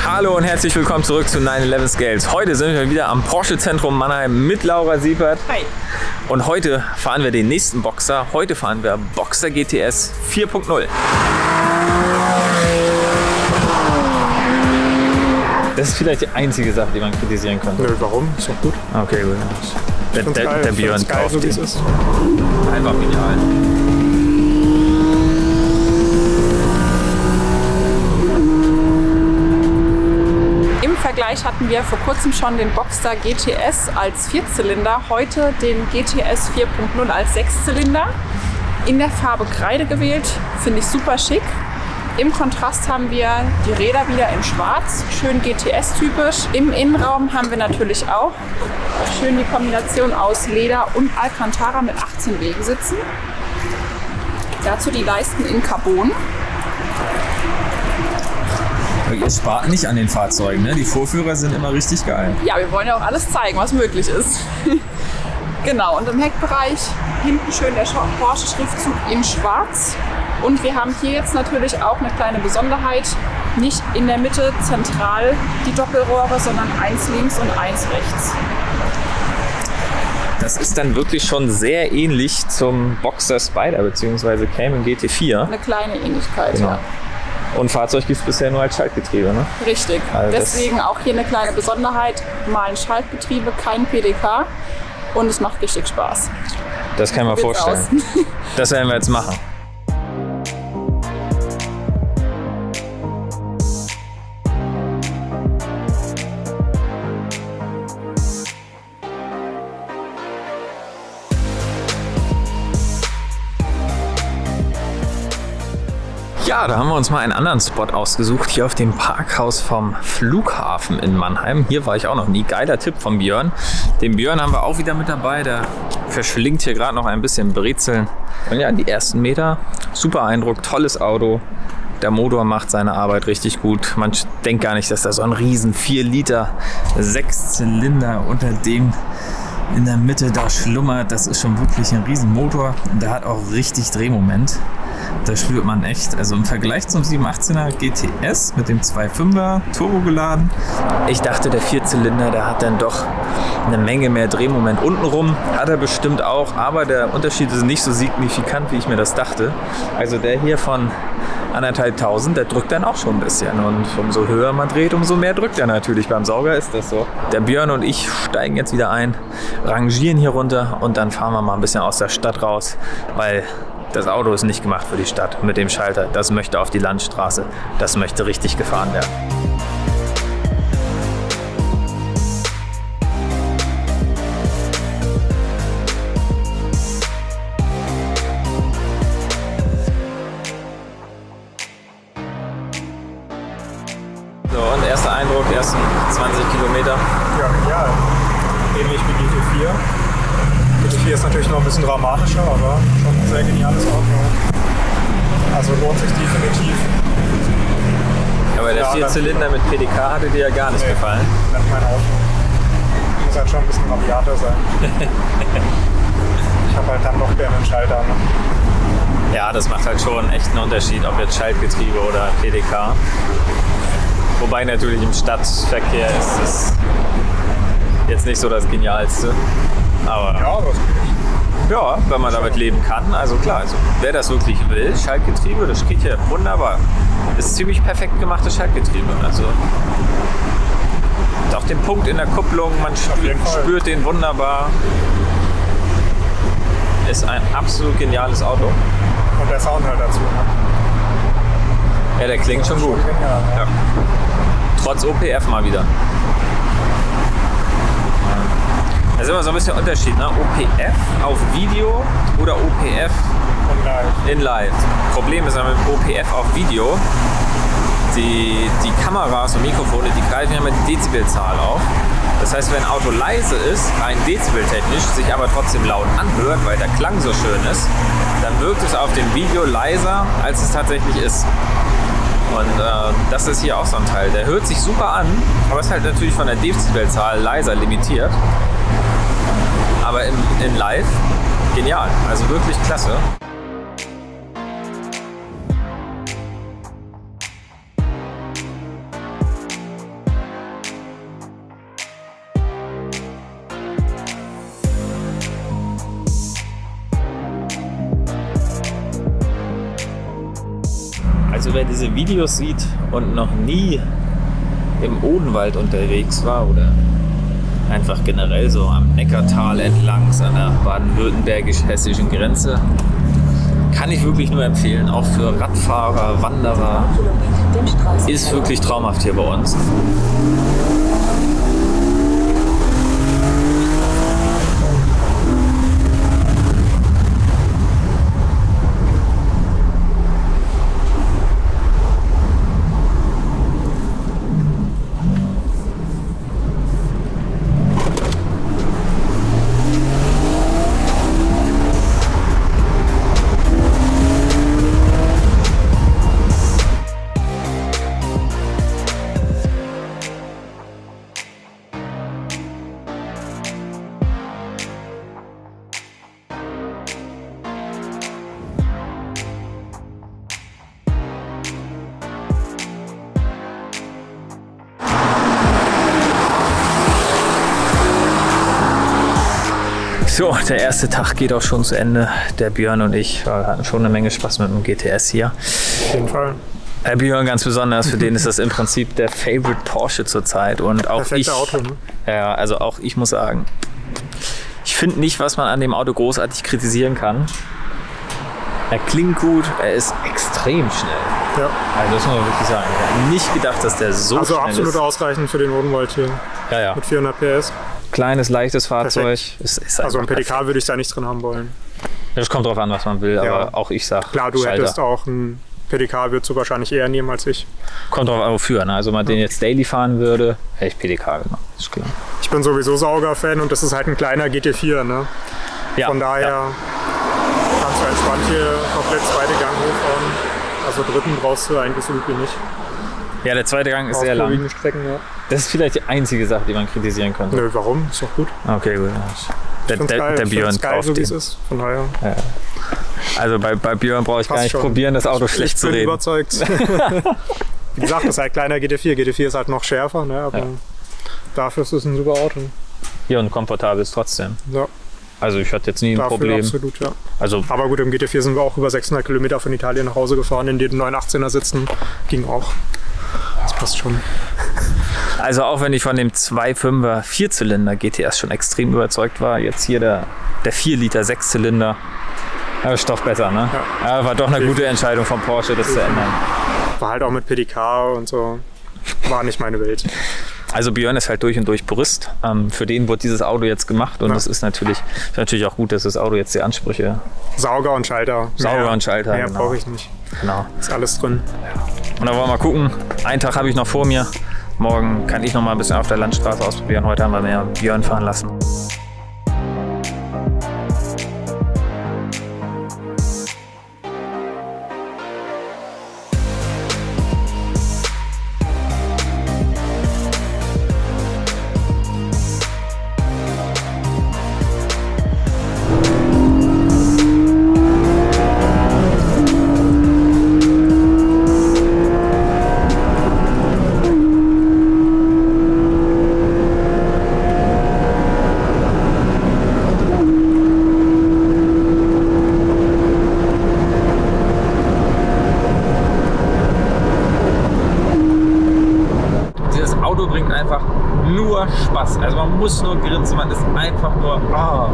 Hallo und herzlich willkommen zurück zu 911 Scales. Heute sind wir wieder am Porsche Zentrum Mannheim mit Laura Siepert. Hi. Und heute fahren wir den nächsten Boxer. Heute fahren wir Boxster GTS 4.0. Das ist vielleicht die einzige Sache, die man kritisieren könnte. Nö, warum? Ist doch gut. Okay, gut. Der Björn kauft so den. ist. Einfach genial. Im Vergleich hatten wir vor kurzem schon den Boxster GTS als Vierzylinder, heute den GTS 4.0 als Sechszylinder. In der Farbe Kreide gewählt, finde ich super schick. Im Kontrast haben wir die Räder wieder in schwarz, schön GTS-typisch. Im Innenraum haben wir natürlich auch schön die Kombination aus Leder und Alcantara mit 18 Wegensitzen. Dazu die Leisten in Carbon. Ihr spart nicht an den Fahrzeugen, ne? Die Vorführer sind immer richtig geil. Ja, wir wollen ja auch alles zeigen, was möglich ist. Genau, und im Heckbereich hinten schön der Porsche-Schriftzug in schwarz. Und wir haben hier jetzt natürlich auch eine kleine Besonderheit. Nicht in der Mitte zentral die Doppelrohre, sondern eins links und eins rechts. Das ist dann wirklich schon sehr ähnlich zum Boxster Spider bzw. Cayman GT4. Eine kleine Ähnlichkeit, Genau. ja. Und Fahrzeug gibt es bisher nur als Schaltgetriebe, ne? Richtig. Also deswegen auch hier eine kleine Besonderheit. Mal ein Schaltgetriebe, kein PDK. Und es macht richtig Spaß. Das kann man Probiert's vorstellen. aus. Das werden wir jetzt machen. Ja, da haben wir uns mal einen anderen Spot ausgesucht, hier auf dem Parkhaus vom Flughafen in Mannheim. Hier war ich auch noch nie. Geiler Tipp von Björn. Den Björn haben wir auch wieder mit dabei. Der verschlingt hier gerade noch ein bisschen Brezeln. Und ja, die ersten Meter. Super Eindruck, tolles Auto. Der Motor macht seine Arbeit richtig gut. Man denkt gar nicht, dass da so ein riesen 4 Liter Sechszylinder unter dem in der Mitte da schlummert. Das ist schon wirklich ein riesen Motor. Und der hat auch richtig Drehmoment. Das spürt man echt. Also im Vergleich zum 718er GTS mit dem 2.5er Turbo geladen. Ich dachte, der Vierzylinder, der hat dann doch eine Menge mehr Drehmoment untenrum. Hat er bestimmt auch, aber der Unterschied ist nicht so signifikant, wie ich mir das dachte. Also der hier von 1.500, der drückt dann auch schon ein bisschen. Und umso höher man dreht, umso mehr drückt er natürlich. Beim Sauger ist das so. Der Björn und ich steigen jetzt wieder ein, rangieren hier runter und dann fahren wir mal ein bisschen aus der Stadt raus, weil das Auto ist nicht gemacht für die Stadt mit dem Schalter. Das möchte auf die Landstraße. Das möchte richtig gefahren werden. So, und erster Eindruck, die ersten 20 Kilometer. Ja, genial. Ähnlich wie GT4. GT4 ist natürlich noch ein bisschen dramatischer, aber schon ein sehr geniales Auto. Also lohnt sich definitiv. Aber der Ja, Vierzylinder mit PDK hatte dir ja gar nicht gefallen. Nicht mein Auto. Muss halt schon ein bisschen rabiater sein. Ich habe halt dann noch gerne einen Schalter. Ne? Ja, das macht halt schon echt einen Unterschied, ob jetzt Schaltgetriebe oder PDK. Wobei natürlich im Stadtverkehr ist es jetzt nicht so das Genialste. Aber Ja, das ja, wenn man damit leben kann. Also klar, also wer das wirklich will, Schaltgetriebe, das geht ja wunderbar. Ist ziemlich perfekt gemachtes Schaltgetriebe. Also auch den Punkt in der Kupplung, man spürt den wunderbar. Ist ein absolut geniales Auto. Und der Sound halt dazu. Ne? Ja, der klingt schon gut. Genial, ja. Ja. Trotz OPF mal wieder. Da ist immer so ein bisschen Unterschied, ne? OPF auf Video oder OPF Und live. in Live. Problem ist aber mit OPF auf Video, die Kameras und Mikrofone, die greifen ja mit Dezibelzahl auf. Das heißt, wenn ein Auto leise ist, rein dezibeltechnisch, sich aber trotzdem laut anhört, weil der Klang so schön ist, dann wirkt es auf dem Video leiser, als es tatsächlich ist. Und das ist hier auch so ein Teil. Der hört sich super an, aber ist halt natürlich von der Dezibelzahl leiser limitiert. Aber in Live genial, also wirklich klasse. wer diese Videos sieht und noch nie im Odenwald unterwegs war oder einfach generell so am Neckartal entlang an der baden-württembergisch-hessischen Grenze, kann ich wirklich nur empfehlen, auch für Radfahrer, Wanderer. Ist wirklich traumhaft hier bei uns. So, der erste Tag geht auch schon zu Ende. Der Björn und ich hatten schon eine Menge Spaß mit dem GTS hier. Auf jeden Fall. Der Björn ganz besonders, für den ist das im Prinzip der Favorite Porsche zurzeit. Und auch Perfekte Auto, ne? Ja, also auch ich muss sagen, ich finde nicht, was man an dem Auto großartig kritisieren kann. Er klingt gut, er ist extrem schnell. Ja. Also das muss man wirklich sagen. Ich hätte nicht gedacht, dass der so schnell ist. Also absolut ausreichend für den Odenwald hier. Ja, ja. Mit 400 PS. Kleines, leichtes Fahrzeug. Ist also ein PDK würde ich da nicht drin haben wollen. Das kommt drauf an, was man will, Ja. aber auch ich sag Klar, du Schalter. hättest auch ein PDK, würdest du wahrscheinlich eher nehmen als ich. Kommt drauf an, wofür. Ne? Also, wenn man den jetzt Daily fahren würde, hätte ich PDK genommen. Ist klar. Ich bin sowieso Sauger-Fan und das ist halt ein kleiner GT4. Ne? Ja, Von daher ja. kannst du entspannt hier komplett zweite Gang hochfahren. Also dritten brauchst du eigentlich so gut wie nicht. Ja, der zweite Gang ist Auf sehr lang. überwiegenden Strecken, ja. Das ist vielleicht die einzige Sache, die man kritisieren könnte. Nö, warum? Ist doch gut. Okay, gut. Ich find's geil. Der Ich Björn find's geil, kauft so wie den. es ist. Von daher Also bei Björn brauche ich gar passt nicht schon. probieren, das Auto schlecht zu Ich bin reden. überzeugt. Wie gesagt, das ist halt kleiner GT4. GT4 ist halt noch schärfer, ne? Aber Ja. dafür ist es ein super Auto. Ja, und komfortabel ist trotzdem. Ja, Also ich hatte jetzt nie ein dafür Problem. absolut, ja. Also Aber gut, im GT4 sind wir auch über 600 Kilometer von Italien nach Hause gefahren, in den 918er sitzen. Ging auch. Das passt schon. Also auch wenn ich von dem 2.5er Vierzylinder GTS schon extrem überzeugt war, jetzt hier der 4 Liter Sechszylinder, ist doch besser, ne? Ja. War doch eine gute Entscheidung von Porsche, das zu ändern. War halt auch mit PDK und so. War nicht meine Welt. Also Björn ist halt durch und durch Purist. Für den wurde dieses Auto jetzt gemacht und Ja. das ist natürlich auch gut, dass das Auto jetzt die Ansprüche, Sauger und Schalter. Sauger und Schalter, Mehr genau. brauche ich nicht. genau. Ist alles drin. Und da wollen wir mal gucken. Einen Tag habe ich noch vor mir. Morgen kann ich noch mal ein bisschen auf der Landstraße ausprobieren. Heute haben wir mehr Björn fahren lassen. Dieses Auto bringt einfach nur Spaß. Also man muss nur grinsen, man ist einfach nur... Oh.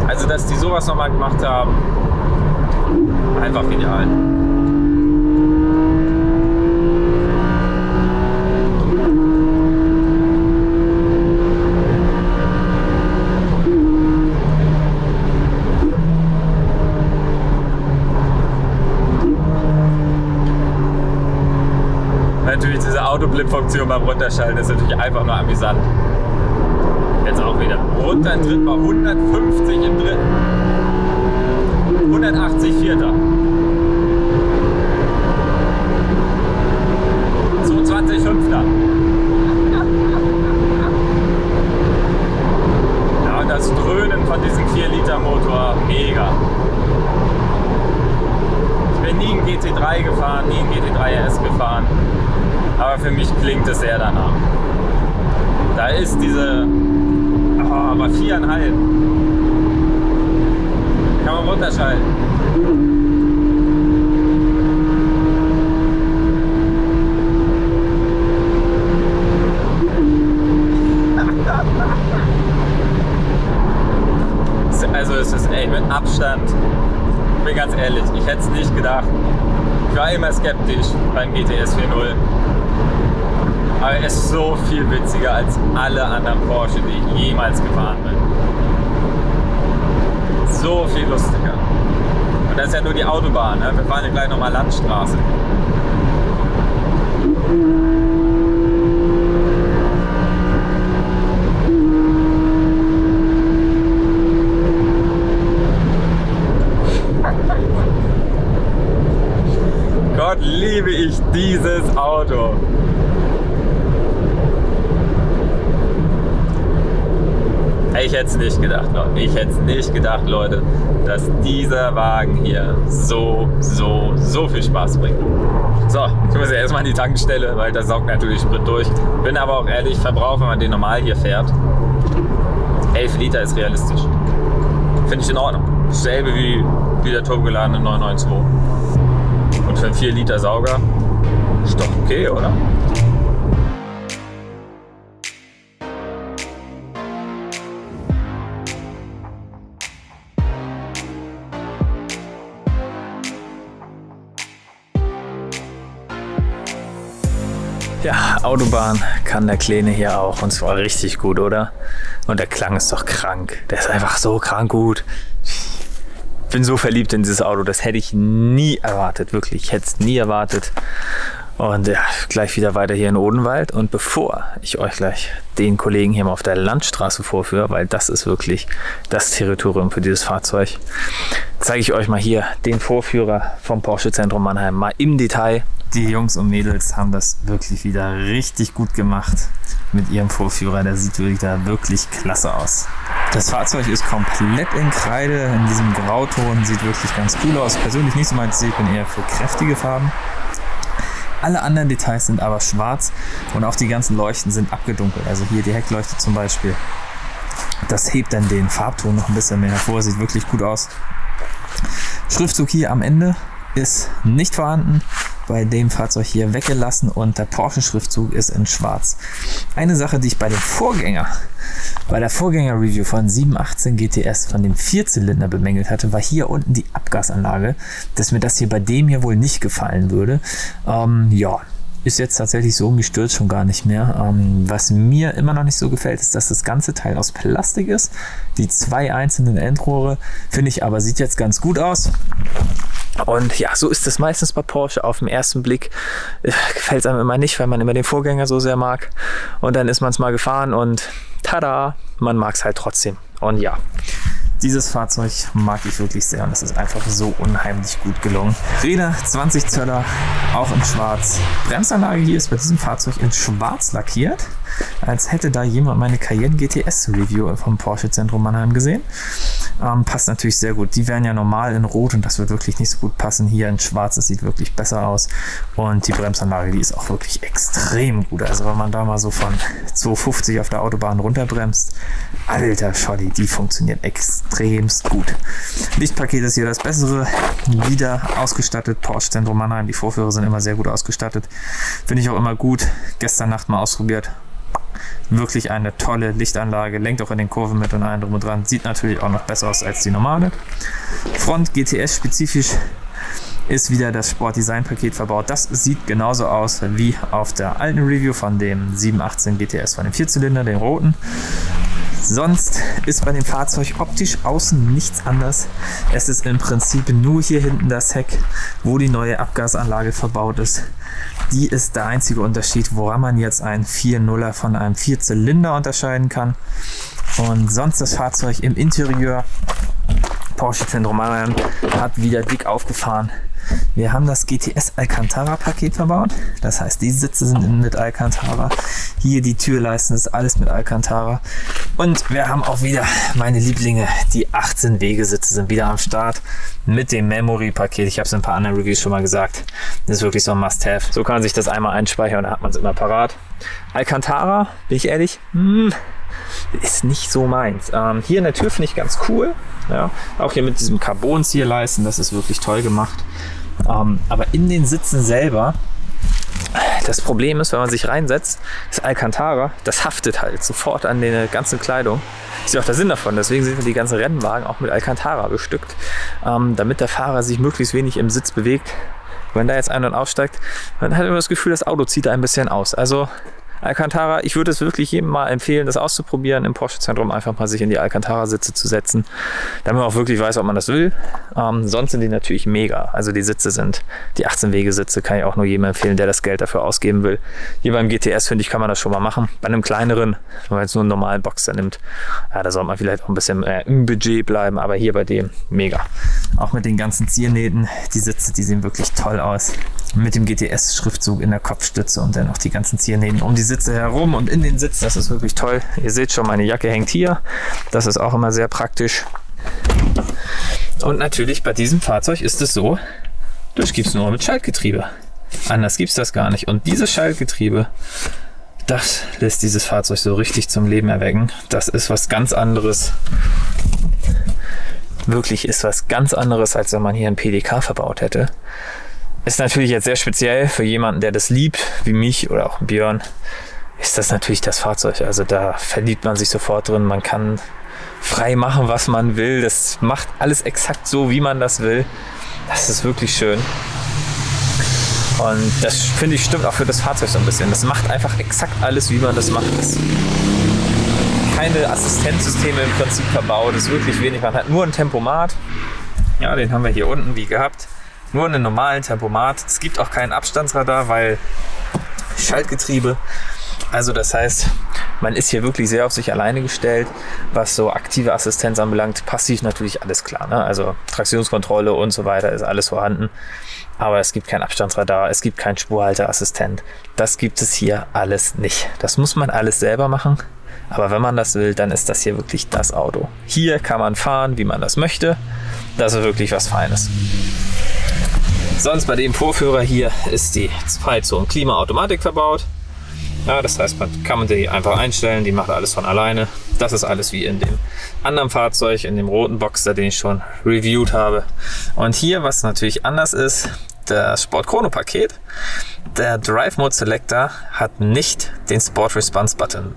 Also dass die sowas nochmal gemacht haben, einfach genial. Natürlich diese Autoblip-Funktion beim Runterschalten ist natürlich einfach nur amüsant. Jetzt auch wieder. Runter im dritten Mal 150 im dritten. 180 vierter. 220 fünfter. Ja, und das Dröhnen von diesem 4-Liter-Motor, mega. Ich bin nie einen GT3 gefahren, nie einen GT3 RS gefahren. Aber für mich klingt es sehr danach. Da ist diese, aber 4,5. Kann man runterschalten. Abstand. Ich bin ganz ehrlich, ich hätte es nicht gedacht. Ich war immer skeptisch beim GTS 4.0. Aber er ist so viel witziger als alle anderen Porsche, die ich jemals gefahren bin. So viel lustiger. Und das ist ja nur die Autobahn, ne? Wir fahren ja gleich nochmal Landstraße. Gott, liebe ich dieses Auto. Ich hätte es nicht gedacht, Leute. Ich hätte es nicht gedacht, Leute, dass dieser Wagen hier so viel Spaß bringt. So, ich muss ja erstmal an die Tankstelle, weil da saugt natürlich Sprit durch. Bin aber auch ehrlich, Verbrauch, wenn man den normal hier fährt, 11 Liter ist realistisch. Finde ich in Ordnung. Dasselbe wie der turbogeladene 992. Und für einen 4 Liter Sauger ist doch okay, oder? Ja, Autobahn kann der Kleine hier auch und zwar richtig gut, oder? Und der Klang ist doch krank. Der ist einfach so krank gut. Ich bin so verliebt in dieses Auto, das hätte ich nie erwartet, wirklich. Ich hätte es nie erwartet. Und ja, gleich wieder weiter hier in Odenwald. Und bevor ich euch gleich den Kollegen hier mal auf der Landstraße vorführe, weil das ist wirklich das Territorium für dieses Fahrzeug, zeige ich euch mal hier den Vorführer vom Porsche Zentrum Mannheim mal im Detail. Die Jungs und Mädels haben das wirklich wieder richtig gut gemacht mit ihrem Vorführer. Der sieht wirklich klasse aus. Das Fahrzeug ist komplett in Kreide, in diesem Grauton, sieht wirklich ganz cool aus. Persönlich nicht so meins, ich bin eher für kräftige Farben. Alle anderen Details sind aber schwarz und auch die ganzen Leuchten sind abgedunkelt. Also hier die Heckleuchte zum Beispiel. Das hebt dann den Farbton noch ein bisschen mehr hervor, sieht wirklich gut aus. Schriftzug hier am Ende ist nicht vorhanden, bei dem Fahrzeug hier weggelassen und der Porsche-Schriftzug ist in schwarz. Eine Sache, die ich bei der Vorgänger-Review von 718 GTS von dem Vierzylinder bemängelt hatte, war hier unten die Abgasanlage, dass mir das hier bei dem hier wohl nicht gefallen würde. Ja, ist jetzt tatsächlich so, mich stört schon gar nicht mehr. Was mir immer noch nicht so gefällt, ist, dass das ganze Teil aus Plastik ist. Die 2 einzelnen Endrohre, finde ich aber, sieht jetzt ganz gut aus. Und ja, so ist es meistens bei Porsche. Auf den ersten Blick gefällt es einem immer nicht, weil man immer den Vorgänger so sehr mag. Und dann ist man es mal gefahren und tada, man mag es halt trotzdem. Und ja, dieses Fahrzeug mag ich wirklich sehr und es ist einfach so unheimlich gut gelungen. Räder 20 Zöller, auch in schwarz. Bremsanlage hier ist bei diesem Fahrzeug in schwarz lackiert, als hätte da jemand meine Cayenne GTS Review vom Porsche Zentrum Mannheim gesehen. Passt natürlich sehr gut. Die wären ja normal in Rot und das wird wirklich nicht so gut passen. Hier in Schwarz, das sieht wirklich besser aus. Und die Bremsanlage, die ist auch wirklich extrem gut. Also wenn man da mal so von 250 auf der Autobahn runterbremst, alter Scholli, die funktioniert extremst gut. Lichtpaket ist hier das Bessere. Wieder ausgestattet. Porsche Zentrum Mannheim, die Vorführer sind immer sehr gut ausgestattet. Finde ich auch immer gut. Gestern Nacht mal ausprobiert. Wirklich eine tolle Lichtanlage, lenkt auch in den Kurven mit und allem drum und dran. Sieht natürlich auch noch besser aus als die normale. Front GTS spezifisch ist wieder das Sport-Design-Paket verbaut. Das sieht genauso aus wie auf der alten Review von dem 718 GTS von dem Vierzylinder, dem roten. Sonst ist bei dem Fahrzeug optisch außen nichts anders. Es ist im Prinzip nur hier hinten das Heck, wo die neue Abgasanlage verbaut ist. Die ist der einzige Unterschied, woran man jetzt einen 4.0er von einem Vierzylinder unterscheiden kann. Und sonst das Fahrzeug im Interieur. Porsche Zentrum Mannheim hat wieder dick aufgefahren. Wir haben das GTS Alcantara Paket verbaut. Das heißt, die Sitze sind mit Alcantara. Hier die Türleisten ist alles mit Alcantara. Und wir haben auch wieder meine Lieblinge. Die 18 Wegesitze sind wieder am Start mit dem Memory Paket. Ich habe es in ein paar anderen Reviews schon mal gesagt. Das ist wirklich so ein Must-Have. So kann man sich das einmal einspeichern und dann hat man es immer parat. Alcantara, bin ich ehrlich, ist nicht so meins. Hier in der Tür finde ich ganz cool. Ja, auch hier mit diesem Carbon-Zierleisten, das ist wirklich toll gemacht. Aber in den Sitzen selber, Das Problem ist, wenn man sich reinsetzt, das Alcantara, das haftet halt sofort an die ganze Kleidung. Ist ja auch der Sinn davon. Deswegen sind die ganzen Rennwagen auch mit Alcantara bestückt, damit der Fahrer sich möglichst wenig im Sitz bewegt. Wenn da jetzt ein- und aussteigt, man hat immer das Gefühl, das Auto zieht da ein bisschen aus. Also Alcantara, ich würde es wirklich jedem mal empfehlen, das auszuprobieren, im Porsche-Zentrum einfach mal sich in die Alcantara-Sitze zu setzen, damit man auch wirklich weiß, ob man das will. Sonst sind die natürlich mega. Also die Sitze sind, die 18-Wege-Sitze kann ich auch nur jedem empfehlen, der das Geld dafür ausgeben will. Hier beim GTS, finde ich, kann man das schon mal machen. Bei einem kleineren, wenn man jetzt nur einen normalen Boxer nimmt, ja, da soll man vielleicht auch ein bisschen im Budget bleiben, aber hier bei dem mega. Auch mit den ganzen Ziernähten, die Sitze, die sehen wirklich toll aus. Mit dem GTS-Schriftzug in der Kopfstütze und dann auch die ganzen Ziernähten um die Sitze herum und in den Sitzen. Das ist wirklich toll. Ihr seht schon, meine Jacke hängt hier. Das ist auch immer sehr praktisch. Und natürlich bei diesem Fahrzeug ist es so, das gibt es nur mit Schaltgetriebe. Anders gibt es das gar nicht. Und dieses Schaltgetriebe, das lässt dieses Fahrzeug so richtig zum Leben erwecken. Das ist was ganz anderes. Wirklich ist was ganz anderes, als wenn man hier ein PDK verbaut hätte. Ist natürlich jetzt sehr speziell für jemanden, der das liebt, wie mich oder auch Björn, ist das natürlich das Fahrzeug. Also da verliebt man sich sofort drin. Man kann frei machen, was man will. Das macht alles exakt so, wie man das will. Das ist wirklich schön. Und das, finde ich, stimmt auch für das Fahrzeug so ein bisschen. Das macht einfach exakt alles, wie man das macht. Das keine Assistenzsysteme im Prinzip verbaut. Das ist wirklich wenig. Man hat nur ein Tempomat. Ja, den haben wir hier unten wie gehabt. Nur einen normalen Tempomat. Es gibt auch keinen Abstandsradar, weil Schaltgetriebe. Also das heißt, man ist hier wirklich sehr auf sich alleine gestellt, was so aktive Assistenz anbelangt. Passiv natürlich alles klar, ne? Also Traktionskontrolle und so weiter ist alles vorhanden. Aber es gibt kein Abstandsradar, es gibt keinen Spurhalteassistent. Das gibt es hier alles nicht. Das muss man alles selber machen. Aber wenn man das will, dann ist das hier wirklich das Auto. Hier kann man fahren, wie man das möchte. Das ist wirklich was Feines. Sonst bei dem Vorführer hier ist die 2-Zonen-Klimaautomatik verbaut. Ja, das heißt, man kann die einfach einstellen, die macht alles von alleine. Das ist alles wie in dem anderen Fahrzeug, in dem roten Boxster, den ich schon reviewed habe. Und hier, was natürlich anders ist, das Sport Chrono Paket, der Drive Mode Selector hat nicht den Sport Response Button.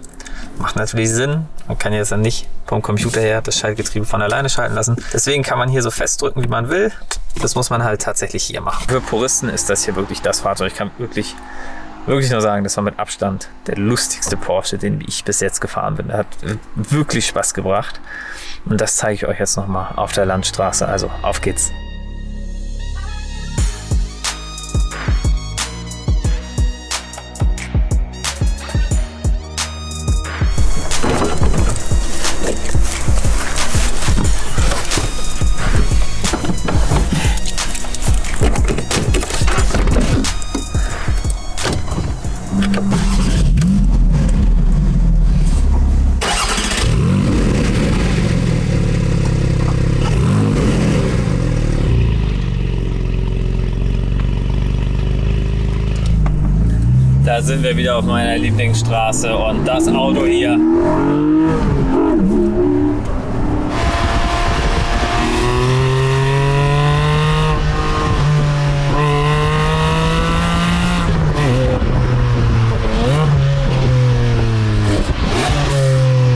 Macht natürlich Sinn, man kann jetzt dann nicht vom Computer her das Schaltgetriebe von alleine schalten lassen. Deswegen kann man hier so festdrücken, wie man will. Das muss man halt tatsächlich hier machen. Für Puristen ist das hier wirklich das Fahrzeug. Ich kann wirklich nur sagen, das war mit Abstand der lustigste Porsche, den ich bis jetzt gefahren bin. Der hat wirklich Spaß gebracht. Und das zeige ich euch jetzt nochmal auf der Landstraße. Also auf geht's. Da sind wir wieder auf meiner Lieblingsstraße und das Auto hier.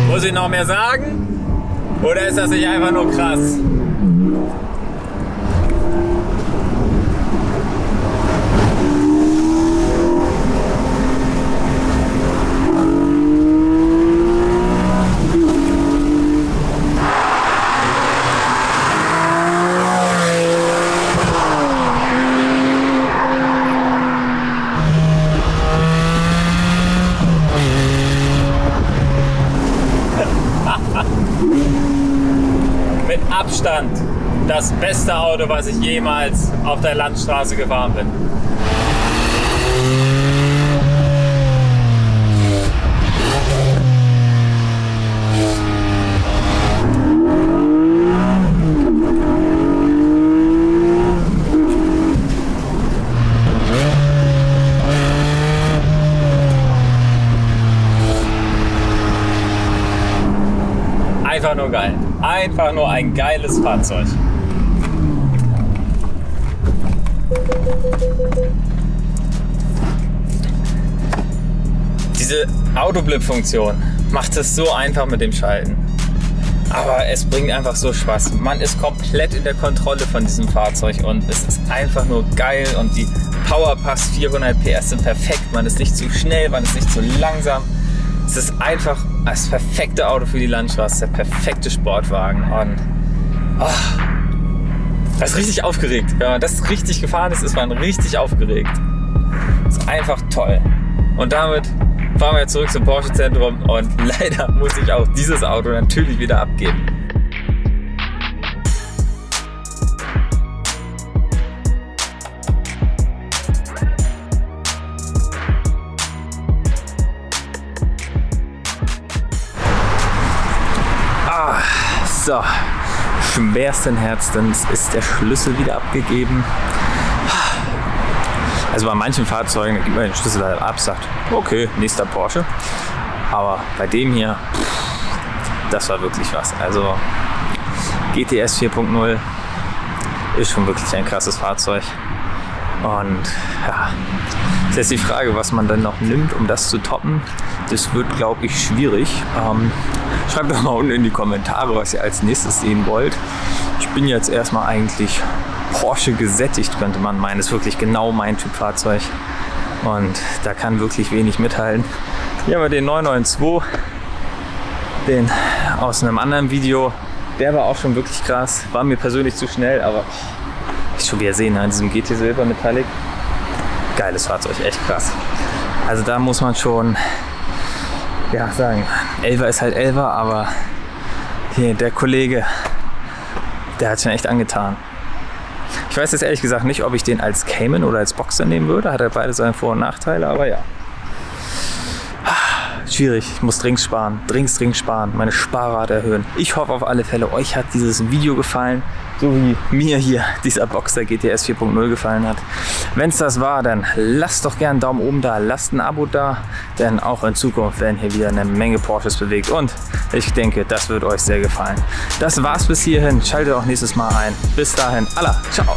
Muss ich noch mehr sagen? Oder ist das nicht einfach nur krass? Mit Abstand das beste Auto, was ich jemals auf der Landstraße gefahren bin. Einfach nur geil. Einfach nur ein geiles Fahrzeug. Diese Autoblip-Funktion macht es so einfach mit dem Schalten. Aber es bringt einfach so Spaß. Man ist komplett in der Kontrolle von diesem Fahrzeug und es ist einfach nur geil und die Power passt, 400 PS sind perfekt. Man ist nicht zu schnell, man ist nicht zu langsam. Es ist einfach das perfekte Auto für die Landstraße, der perfekte Sportwagen. Und das ist richtig aufgeregt. Wenn man das richtig gefahren ist man richtig aufgeregt. Das ist einfach toll. Und damit fahren wir zurück zum Porsche Zentrum und leider muss ich auch dieses Auto natürlich wieder abgeben. So, schwersten Herzens ist der Schlüssel wieder abgegeben. Also bei manchen Fahrzeugen gibt man den Schlüssel halt ab, sagt, okay, nächster Porsche. Aber bei dem hier, das war wirklich was. Also GTS 4.0 ist schon wirklich ein krasses Fahrzeug. Und ja, ist jetzt die Frage, was man dann noch nimmt, um das zu toppen. Das wird, glaube ich, schwierig. Schreibt doch mal unten in die Kommentare, was ihr als nächstes sehen wollt. Ich bin jetzt erstmal eigentlich Porsche gesättigt, könnte man meinen. Das ist wirklich genau mein Typ Fahrzeug. Und da kann wirklich wenig mithalten. Hier haben wir den 992, den aus einem anderen Video. Der war auch schon wirklich krass. War mir persönlich zu schnell, aber ich schon wieder sehen an diesem GT Silber Metallic. Geiles Fahrzeug, echt krass. Also da muss man schon sagen, 11er ist halt 11er, aber hier der Kollege, der hat schon echt angetan. Ich weiß jetzt ehrlich gesagt nicht, ob ich den als Cayman oder als Boxer nehmen würde. Hat er beide seine Vor- und Nachteile, aber ja. Schwierig, ich muss dringend sparen, dringend sparen, meine Sparrate erhöhen. Ich hoffe auf alle Fälle, euch hat dieses Video gefallen, so wie mir hier dieser Boxster GTS 4.0 gefallen hat. Wenn es das war, dann lasst doch gerne einen Daumen oben da, lasst ein Abo da, denn auch in Zukunft werden hier wieder eine Menge Porsches bewegt und ich denke, das wird euch sehr gefallen. Das war's bis hierhin, schaltet auch nächstes Mal ein. Bis dahin, Allah, ciao!